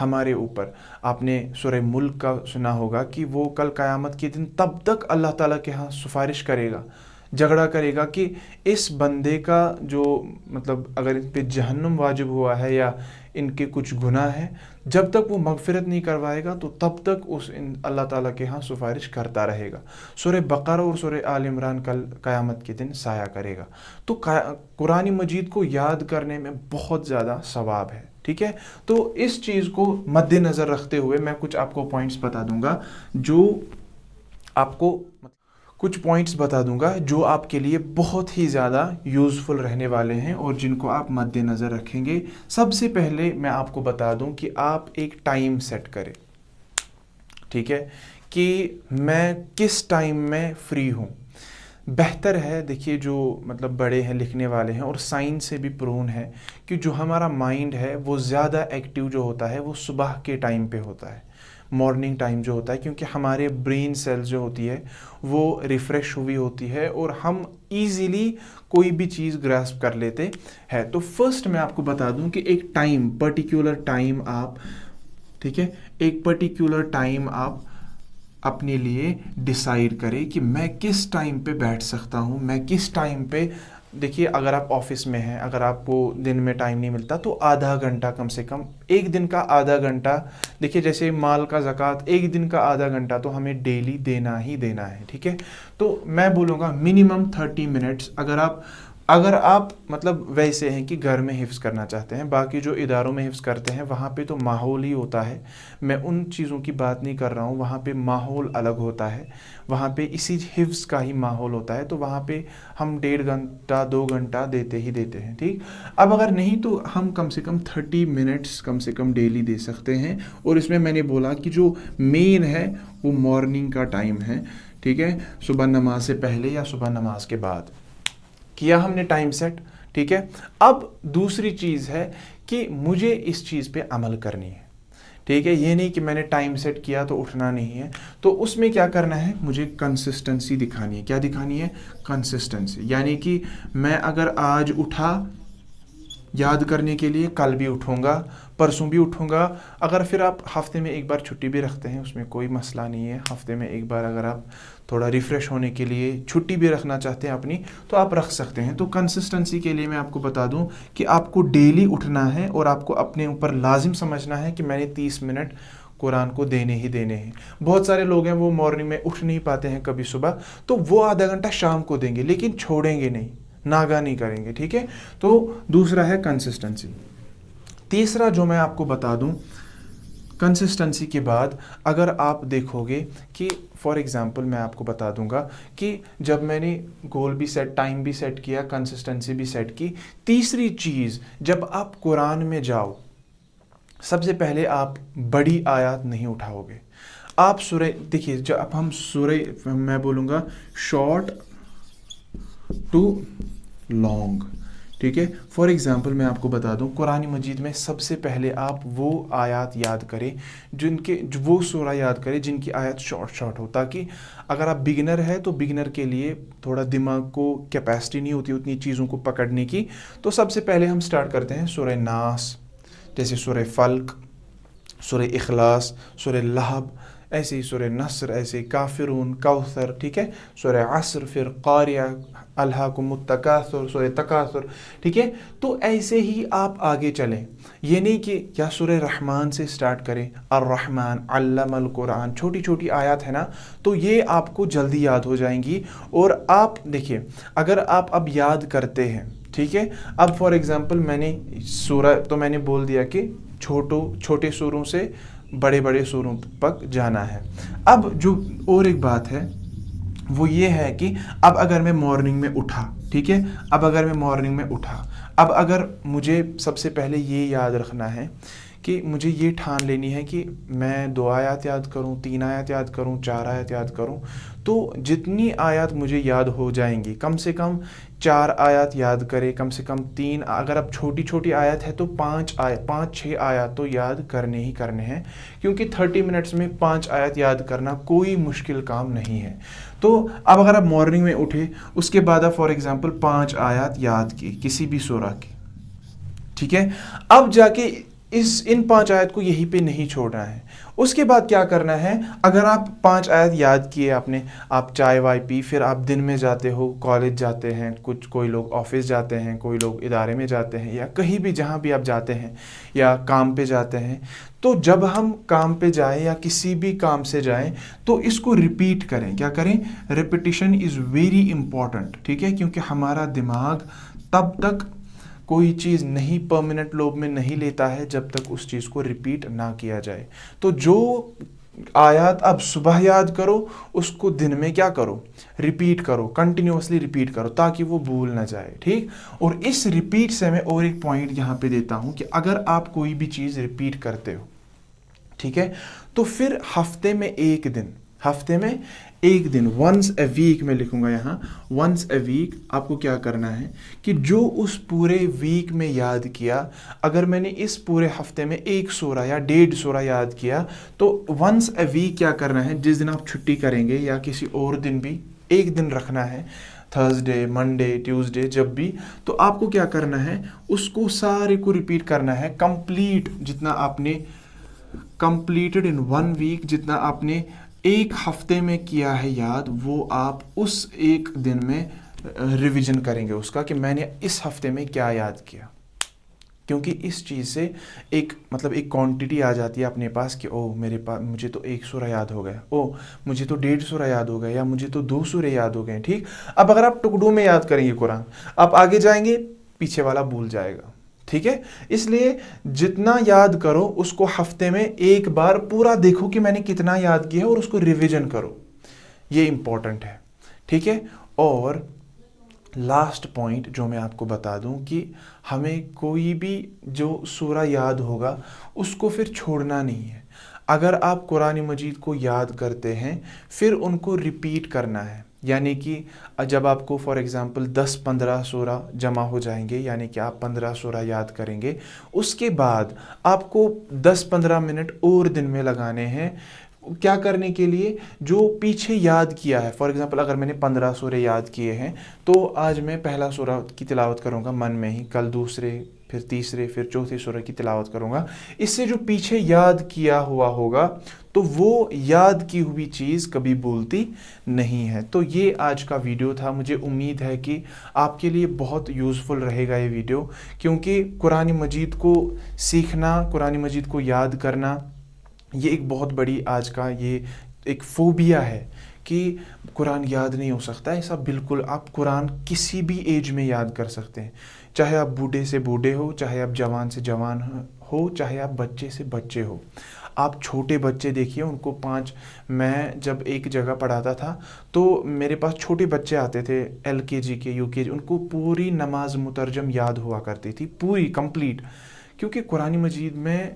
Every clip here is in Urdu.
ہمارے اوپر. آپ نے سورہ ملک کا سنا ہوگا کہ وہ کل قیامت کے دن تب تک اللہ تعالیٰ کے ہاں سفارش کرے گا, جھگڑا کرے گا کہ اس بندے کا جو مطلب اگر ان پہ جہنم واجب ہوا ہے یا ان کے کچھ گناہ ہیں, جب تک وہ مغفرت نہیں کروائے گا تو تب تک اللہ تعالیٰ کے ہاں سفارش کرتا رہے گا. سورہ بقرہ اور سورہ آل عمران کل قیامت کے دن سایہ کرے گا. تو قرآن مجید کو یاد کرنے میں بہت زیادہ ثواب ہے. ٹھیک ہے, تو اس چیز کو مد نظر رکھتے ہوئے میں کچھ آپ کو پوائنٹس بتا دوں گا جو آپ کو جو آپ کے لیے بہت ہی زیادہ یوزفل رہنے والے ہیں اور جن کو آپ مد نظر رکھیں گے. سب سے پہلے میں آپ کو بتا دوں کہ آپ ایک ٹائم سیٹ کریں. ٹھیک ہے, کہ میں کس ٹائم میں فری ہوں. بہتر ہے, دیکھیے جو مطلب بڑے ہیں, لکھنے والے ہیں اور سائنس سے بھی پرون ہے کہ جو ہمارا مائنڈ ہے وہ زیادہ ایکٹیو جو ہوتا ہے وہ صبح کے ٹائم پہ ہوتا ہے, مارننگ ٹائم جو ہوتا ہے, کیونکہ ہمارے برین سیلز جو ہوتی ہے وہ ریفریش ہوئی ہوتی ہے اور ہم ایزیلی کوئی بھی چیز گراسپ کر لیتے ہیں. تو فرسٹ میں آپ کو بتا دوں کہ ایک ٹائم, پرٹیکولر ٹائم آپ, ٹھیک ہے, ایک پرٹیکولر ٹائم آپ اپنے لیے ڈیسائیڈ کرے کہ میں کس ٹائم پہ بیٹھ سکتا ہوں, میں کس ٹائم پہ. دیکھیے اگر آپ آفس میں ہیں, اگر آپ کو دن میں ٹائم نہیں ملتا تو آدھا گھنٹہ کم سے کم, ایک دن کا آدھا گھنٹہ, دیکھیے جیسے مال کا زکوٰۃ, ایک دن کا آدھا گھنٹہ تو ہمیں ڈیلی دینا ہی دینا ہے. ٹھیک ہے, تو میں بولوں گا منیمم 30 منٹس. اگر آپ مطلب ویسے ہیں کہ گھر میں حفظ کرنا چاہتے ہیں, باقی جو اداروں میں حفظ کرتے ہیں وہاں پہ تو ماحول ہی ہوتا ہے, میں ان چیزوں کی بات نہیں کر رہا ہوں, وہاں پہ ماحول الگ ہوتا ہے, وہاں پہ اسی حفظ کا ہی ماحول ہوتا ہے, تو وہاں پہ ہم 1.5 گھنٹہ 2 گھنٹہ دیتے ہی دیتے ہیں. ٹھیک, اب اگر نہیں تو ہم کم سے کم 30 منٹس کم سے کم ڈیلی دے سکتے ہیں. اور اس میں نے بولا کہ جو مین ہے وہ مارننگ کا ٹائم ہے. ٹھیک ہے, صبح نماز سے پہلے یا صبح نماز کے بعد کیا ہم نے ٹائم سیٹ. ٹھیک ہے, اب دوسری چیز ہے کہ مجھے اس چیز پہ عمل کرنی ہے. ٹھیک ہے, یہ نہیں کہ میں نے ٹائم سیٹ کیا تو اٹھنا نہیں ہے, تو اس میں کیا کرنا ہے, مجھے کنسسٹنسی دکھانی ہے. کیا دکھانی ہے؟ کنسسٹنسی. یعنی کہ میں اگر آج اٹھا یاد کرنے کے لیے, کل بھی اٹھوں گا, پرسوں بھی اٹھوں گا. اگر پھر آپ ہفتے میں ایک بار چھٹی بھی رکھتے ہیں اس میں کوئی مسئلہ نہیں ہے, ہفتے میں ایک بار اگر آپ تھوڑا ریفریش ہونے کے لیے چھٹی بھی رکھنا چاہتے ہیں اپنی تو آپ رکھ سکتے ہیں. تو کنسسٹنسی کے لیے میں آپ کو بتا دوں کہ آپ کو ڈیلی اٹھنا ہے اور آپ کو اپنے اوپر لازم سمجھنا ہے کہ میں نے 30 منٹ قرآن کو دینے ہی دینے ہیں. بہت سارے لوگ ہیں وہ مارننگ میں اٹھ نہیں پاتے ہیں کبھی صبح, تو وہ آدھا گھنٹہ شام کو دیں گے لیکن چھوڑیں گے نہیں, ناگا نہیں کریں گے. ٹھیک ہے, تو دوسرا ہے کنسسٹنسی. تیسرا جو میں آپ کو بتا دوں, کنسسٹنسی کے بعد اگر آپ دیکھو گے کہ فار ایگزامپل میں آپ کو بتا دوں گا کہ جب میں نے گول بھی سیٹ, ٹائم بھی سیٹ کیا, کنسسٹنسی بھی سیٹ کی, تیسری چیز جب آپ قرآن میں جاؤ, سب سے پہلے آپ بڑی آیات نہیں اٹھاؤ گے. آپ سورہ, دیکھیے جب اب ہم سورہ, میں بولوں گا شارٹ ٹو لانگ. ٹھیک ہے, فار ایگزامپل میں آپ کو بتا دوں قرآن مجید میں سب سے پہلے آپ وہ آیات یاد کریں وہ سورہ یاد کریں جن کی آیات شارٹ ہو, تاکہ اگر آپ بگنر ہے تو بگنر کے لیے تھوڑا دماغ کو کیپیسٹی نہیں ہوتی اتنی چیزوں کو پکڑنے کی. تو سب سے پہلے ہم سٹارٹ کرتے ہیں سورہ ناس, جیسے سورہ فلق, سورہ اخلاص, سورہ لہب, ایسے ہی سورہ نصر, ایسے کافرون, کوثر. ٹھیک ہے, سورہ عصر, پھر قاریہ, الہاکم التکاثر, سورہ تکاثر. ٹھیک ہے, تو ایسے ہی آپ آگے چلیں. یہ نہیں کہ یا سورہ رحمان سے سٹارٹ کریں, الرحمن علم القرآن, چھوٹی چھوٹی آیات ہے نا, تو یہ آپ کو جلدی یاد ہو جائیں گی. اور آپ دیکھیے اگر آپ اب یاد کرتے ہیں, ٹھیک ہے, اب فار ایگزامپل میں نے سورہ تو میں نے بول دیا کہ چھوٹے سوروں سے بڑے سوروں تک جانا ہے. اب جو اور ایک بات ہے وہ یہ ہے کہ اب اگر میں مارننگ میں اٹھا, ٹھیک ہے, اب اگر مجھے سب سے پہلے یہ یاد رکھنا ہے کہ مجھے یہ ٹھان لینی ہے کہ میں 2 آیات یاد کروں, 3 آیات یاد کروں, 4 آیات یاد کروں, تو جتنی آیات مجھے یاد ہو جائیں گی, کم سے کم 4 آیات یاد کرے, کم سے کم 3, اگر اب چھوٹی آیت ہے تو 5-6 آیات تو یاد کرنے ہی کرنے ہیں, کیونکہ 30 منٹس میں 5 آیات یاد کرنا کوئی مشکل کام نہیں ہے. تو اب اگر آپ مارننگ میں اٹھے, اس کے بعد آپ فار ایگزامپل 5 آیات یاد کی کسی بھی سورہ کی, ٹھیک ہے, اب جا کے ان 5 آیت کو یہیں پہ نہیں چھوڑنا ہے. اس کے بعد کیا کرنا ہے, اگر آپ 5 آیت یاد کیے آپ چائے وائے پی, پھر آپ دن میں جاتے ہو, کالج جاتے ہیں, کوئی لوگ آفس جاتے ہیں, کوئی لوگ ادارے میں جاتے ہیں, یا کہیں بھی جہاں بھی آپ جاتے ہیں, یا کام پہ جاتے ہیں, تو جب ہم کام پہ جائیں یا کسی بھی کام سے جائیں تو اس کو ریپیٹ کریں. کیا کریں؟ ریپیٹیشن از ویری امپورٹنٹ, ٹھیک ہے, کیونکہ ہمارا دماغ تب تک کوئی چیز نہیں پرماننٹ لوب میں نہیں لیتا ہے جب تک اس چیز کو ریپیٹ نہ کیا جائے. تو جو آیات اب صبح یاد کرو اس کو دن میں کیا کرو, ریپیٹ کرو, کنٹینیوسلی ریپیٹ کرو تاکہ وہ بھول نہ جائے, ٹھیک. اور اس ریپیٹ سے میں اور ایک پوائنٹ یہاں پہ دیتا ہوں کہ اگر آپ کوئی بھی چیز ریپیٹ کرتے ہو, ٹھیک ہے, تو پھر ہفتے میں ایک دن ونس اے ویک میں لکھوں گا یہاں, ونس اے ویک آپ کو کیا کرنا ہے کہ جو اس پورے ویک میں یاد کیا, اگر میں نے اس پورے ہفتے میں 1 سورہ یا 1.5 سورہ یاد کیا تو ونس اے ویک کیا کرنا ہے, جس دن آپ چھٹی کریں گے یا کسی اور دن بھی ایک دن رکھنا ہے, تھرسڈے, منڈے, ٹیوزڈے, جب بھی, تو آپ کو کیا کرنا ہے, اس کو سارے کو ریپیٹ کرنا ہے کمپلیٹ, جتنا آپ نے کمپلیٹڈ ان 1 ویک, جتنا آپ نے ایک ہفتے میں کیا ہے یاد, وہ آپ اس ایک دن میں ریویژن کریں گے اس کا کہ میں نے اس ہفتے میں کیا یاد کیا. کیونکہ اس چیز سے ایک کوانٹٹی آ جاتی ہے اپنے پاس کہ مجھے تو 1 سورہ یاد ہو گیا, مجھے تو 1.5 سورہ یاد ہو گیا, یا مجھے تو 2 سورے یاد ہو گئے, ٹھیک. اب اگر آپ ٹکڑوں میں یاد کریں گے قرآن, آپ آگے جائیں گے, پیچھے والا بھول جائے گا, ٹھیک ہے. اس لیے جتنا یاد کرو اس کو ہفتے میں ایک بار پورا دیکھو کہ میں نے کتنا یاد کیا ہے اور اس کو ریویژن کرو, یہ امپورٹنٹ ہے, ٹھیک ہے. اور لاسٹ پوائنٹ جو میں آپ کو بتا دوں کہ ہمیں کوئی بھی جو سورہ یاد ہوگا اس کو پھر چھوڑنا نہیں ہے. اگر آپ قرآن مجید کو یاد کرتے ہیں پھر ان کو ریپیٹ کرنا ہے, یعنی کہ جب آپ کو فار ایگزامپل 10-15 سورہ جمع ہو جائیں گے, یعنی کہ آپ 15 سورہ یاد کریں گے, اس کے بعد آپ کو 10-15 منٹ اور دن میں لگانے ہیں کیا کرنے کے لیے, جو پیچھے یاد کیا ہے. فار ایگزامپل اگر میں نے 15 سورے یاد کیے ہیں تو آج میں پہلا سورہ کی تلاوت کروں گا من میں ہی, کل دوسرے, پھر تیسرے, پھر چوتھے سورہ کی تلاوت کروں گا. اس سے جو پیچھے یاد کیا ہوا ہوگا تو وہ یاد کی ہوئی چیز کبھی بھولتی نہیں ہے. تو یہ آج کا ویڈیو تھا. مجھے امید ہے کہ آپ کے لیے بہت یوزفل رہے گا یہ ویڈیو, کیونکہ قرآن مجید کو سیکھنا, قرآن مجید کو یاد کرنا, یہ ایک بہت بڑی آج کا یہ ایک فوبیا ہے کہ قرآن یاد نہیں ہو سکتا. ایسا بالکل, آپ قرآن کسی بھی ایج میں یاد کر سکتے ہیں, چاہے آپ بوڑھے سے بوڑھے ہو, چاہے آپ جوان سے جوان ہو, چاہے آپ بچے سے بچے ہو. آپ چھوٹے بچے دیکھیے, ان کو میں جب ایک جگہ پڑھاتا تھا تو میرے پاس چھوٹے بچے آتے تھے LKG کے, UKG, ان کو پوری نماز مترجم یاد ہوا کرتی تھی, پوری کمپلیٹ, کیونکہ قرآن مجید میں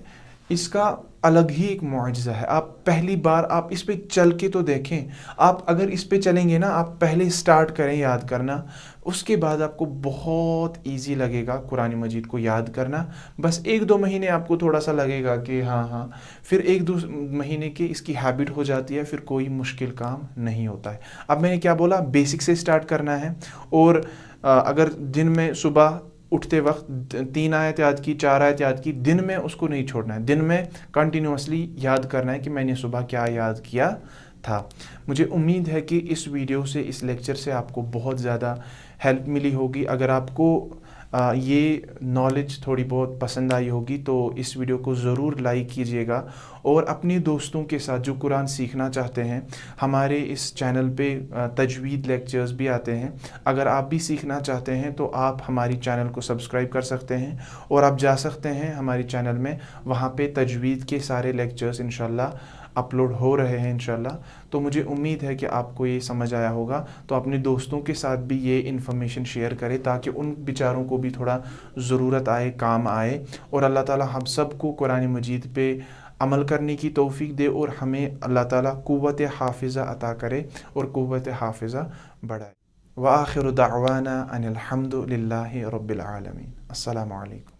اس کا الگ ہی ایک معجزہ ہے. آپ پہلی بار آپ اس پہ چل کے تو دیکھیں, آپ اگر اس پہ چلیں گے نا, آپ پہلے سٹارٹ کریں یاد کرنا, اس کے بعد آپ کو بہت ایزی لگے گا قرآن مجید کو یاد کرنا. بس 1-2 مہینے آپ کو تھوڑا سا لگے گا کہ ہاں, پھر 1-2 مہینے کی اس کی ہیبٹ ہو جاتی ہے, پھر کوئی مشکل کام نہیں ہوتا ہے. اب میں نے کیا بولا, بیسک سے سٹارٹ کرنا ہے. اور اگر دن میں صبح اٹھتے وقت 3 آیت یاد کی, 4 آیت یاد کی, دن میں اس کو نہیں چھوڑنا ہے, دن میں کنٹینیوسلی یاد کرنا ہے کہ میں نے صبح کیا یاد کیا تھا. مجھے امید ہے کہ اس ویڈیو سے, اس لیکچر سے آپ کو بہت زیادہ ہیلپ ملی ہوگی. اگر آپ کو یہ نالج تھوڑی بہت پسند آئی ہوگی تو اس ویڈیو کو ضرور لائک کیجیے گا, اور اپنے دوستوں کے ساتھ جو قرآن سیکھنا چاہتے ہیں, ہمارے اس چینل پہ تجوید لیکچرز بھی آتے ہیں. اگر آپ بھی سیکھنا چاہتے ہیں تو آپ ہماری چینل کو سبسکرائب کر سکتے ہیں, اور آپ جا سکتے ہیں ہماری چینل میں, وہاں پہ تجوید کے سارے لیکچرز انشاءاللہ اپلوڈ ہو رہے ہیں انشاءاللہ. تو مجھے امید ہے کہ آپ کو یہ سمجھ آیا ہوگا. تو اپنے دوستوں کے ساتھ بھی یہ انفارمیشن شیئر کریں تاکہ ان بیچاروں کو بھی تھوڑا ضرورت آئے, کام آئے, اور اللہ تعالی ہم سب کو قرآن مجید پہ عمل کرنے کی توفیق دے, اور ہمیں اللہ تعالیٰ قوت حافظہ عطا کرے اور قوت حافظہ بڑھائے. وآخر دعوانا ان الحمد للہ رب العالمین. السلام علیکم.